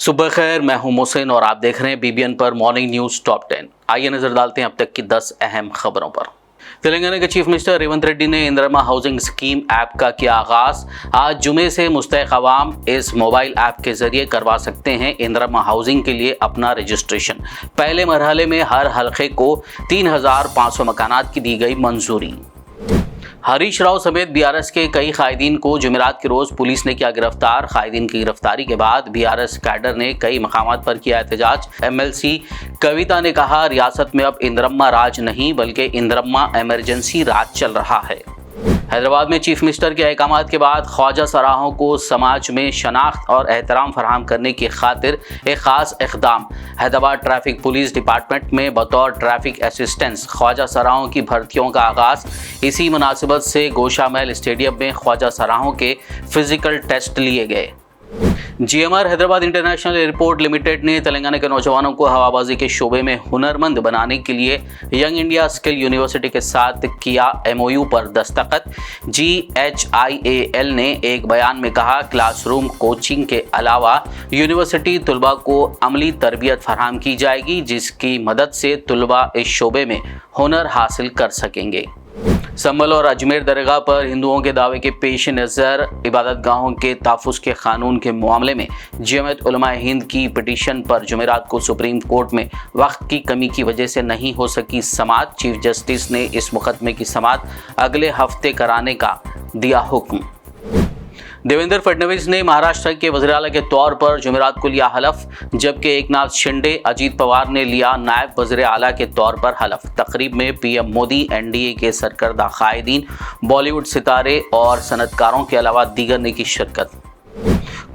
सुबह खैर, मैं हूं मोहसिन और आप देख रहे हैं BBN पर मॉर्निंग न्यूज टॉप 10। आइए नजर डालते हैं अब तक की 10 अहम खबरों पर। तेलंगाना के चीफ मिनिस्टर रेवंत रेड्डी ने इंदिरमा हाउसिंग स्कीम ऐप का किया आगाज। आज जुमे से मुस्तहिक अवाम इस मोबाइल ऐप के जरिए करवा सकते हैं इंदिरमा हाउसिंग के लिए अपना रजिस्ट्रेशन। पहले मरहले में हर हल्के को 3,500 मकानात की दी गई मंजूरी। हरीश राव समेत BRS के कई कायदीन को जुमेरात के रोज पुलिस ने किया गिरफ्तार। कायदीन की गिरफ्तारी के बाद BRS कैडर ने कई मकामात पर किया एहतजाज। MLC कविता ने कहा, रियासत में अब इंदिरम्मा राज नहीं बल्कि इंदिरम्मा इमरजेंसी राज चल रहा है। हैदराबाद में चीफ मिनिस्टर के अहकामात के बाद ख्वाजा सराहों को समाज में शनाख्त और एहतराम फराहम करने की खातिर एक खास इक़दाम। हैदराबाद ट्रैफिक पुलिस डिपार्टमेंट में बतौर ट्रैफिक असिस्टेंट्स ख्वाजा सराहों की भर्तियों का आगाज। इसी मुनासिबत से गोशा महल स्टेडियम में ख्वाजा सराहों के फिजिकल टेस्ट लिए गए। GMR Hyderabad international airport limited ने तेलंगाना के नौजवानों को हवाबाजी के शोबे में हुनरमंद बनाने के लिए यंग इंडिया स्किल यूनिवर्सिटी के साथ किया MOU पर दस्तखत। GHIAL ने एक बयान में कहा, क्लासरूम कोचिंग के अलावा यूनिवर्सिटी तुलबा को अमली तरबियत फराहम की जाएगी, जिसकी मदद से तुलबा इस शोबे में हुनर हासिल कर सकेंगे। संभल और अजमेर दरगाह पर हिंदुओं के दावे के पेश नज़र इबादत गाहों के तहफ़्फ़ुज़ के कानून के मामले में जमीयत उलमा हिंद की पिटीशन पर जुमेरात को सुप्रीम कोर्ट में वक्त की कमी की वजह से नहीं हो सकी समाअत। चीफ जस्टिस ने इस मुकदमे की समाअत अगले हफ्ते कराने का दिया हुक्म। देवेंद्र फडणवीस ने महाराष्ट्र के वज़ीर आला के तौर पर जुमेरात को लिया हलफ, जबकि एकनाथ शिंदे अजीत पवार ने लिया नायब वज़ीर आला के तौर पर हलफ। तकरीब में PM मोदी, NDA के सरकर्दा कायदीन, बॉलीवुड सितारे और सनतकारों के अलावा दीगर ने की शिरकत।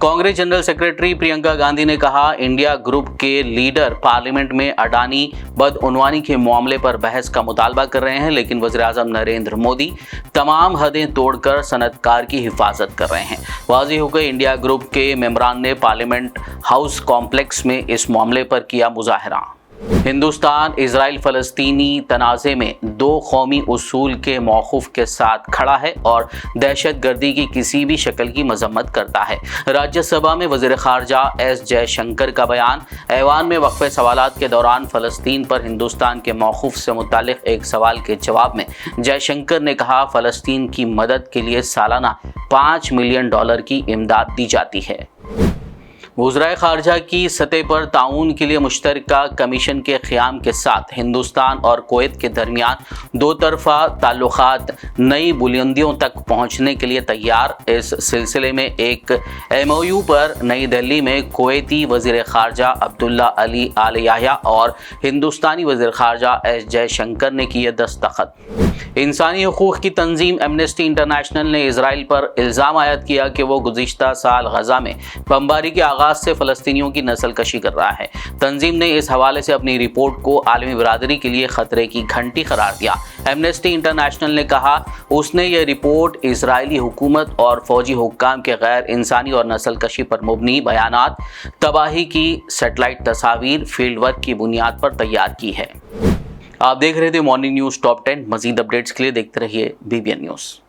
कांग्रेस जनरल सेक्रेटरी प्रियंका गांधी ने कहा, इंडिया ग्रुप के लीडर पार्लियामेंट में अडानी बदउनवानी के मामले पर बहस का मुतालबा कर रहे हैं, लेकिन वज़ीर-ए-आज़म नरेंद्र मोदी तमाम हदें तोड़कर सनतकार की हिफाजत कर रहे हैं। वाज़ेह हो गई, इंडिया ग्रुप के मेंबरान ने पार्लियामेंट हाउस कॉम्प्लेक्स में इस मामले पर किया मुजाहरा। हिंदुस्तान इजराइल फ़लस्तीनी तनाज़े में दो कौमी उसूल के मौक़िफ़ के साथ खड़ा है और दहशत गर्दी की किसी भी शक्ल की मजम्मत करता है। राज्यसभा में वज़ीर ख़ारजा S जयशंकर का बयान। ऐवान में वक़फ़े सवालात के दौरान फ़लस्तीन पर हिंदुस्तान के मौक़िफ़ से मुताल्लिक़ एक सवाल के जवाब में जयशंकर ने कहा, फ़लस्तीन की मदद के लिए सालाना $5 मिलियन की इमदाद दी जाती है। वज़ीर ख़ारजा की सतह पर ताउन के लिए मुश्तरका कमीशन के क़याम के साथ हिंदुस्तान और कुवैत के दरमियान दो तरफ़ा ताल्लुक़ात नई बुलंदियों तक पहुँचने के लिए तैयार। इस सिलसिले में एक MOU पर नई दिल्ली में कुवैती वज़ीर ख़ारजा अब्दुल्ला अली आल याह्या और हिंदुस्तानी वज़ीर ख़ारजा S जयशंकर ने किए दस्तखत। इंसानी हुकूक़ की तंजीम एमनेस्टी इंटरनेशनल ने इसराइल पर इल्ज़ाम आयद किया कि वो गुज़िश्ता साल गज़ा में बमबारी के आगाज़ से फ़लस्तीनियों की नस्ल कशी कर रहा है। तंजीम ने इस हवाले से अपनी रिपोर्ट को आलमी बिरादरी के लिए ख़तरे की घंटी करार दिया। एमनेस्टी इंटरनेशनल ने कहा, उसने यह रिपोर्ट इजरायली हुकूमत और फ़ौजी हुक्काम के गैर इंसानी और नस्ल कशी पर मुबनी बयानात, तबाही की सेटेलाइट तस्वीर, फील्ड वर्क की बुनियाद पर तैयार की है। आप देख रहे थे मॉर्निंग न्यूज़ टॉप 10। मज़ीद अपडेट्स के लिए देखते रहिए BBN न्यूज़।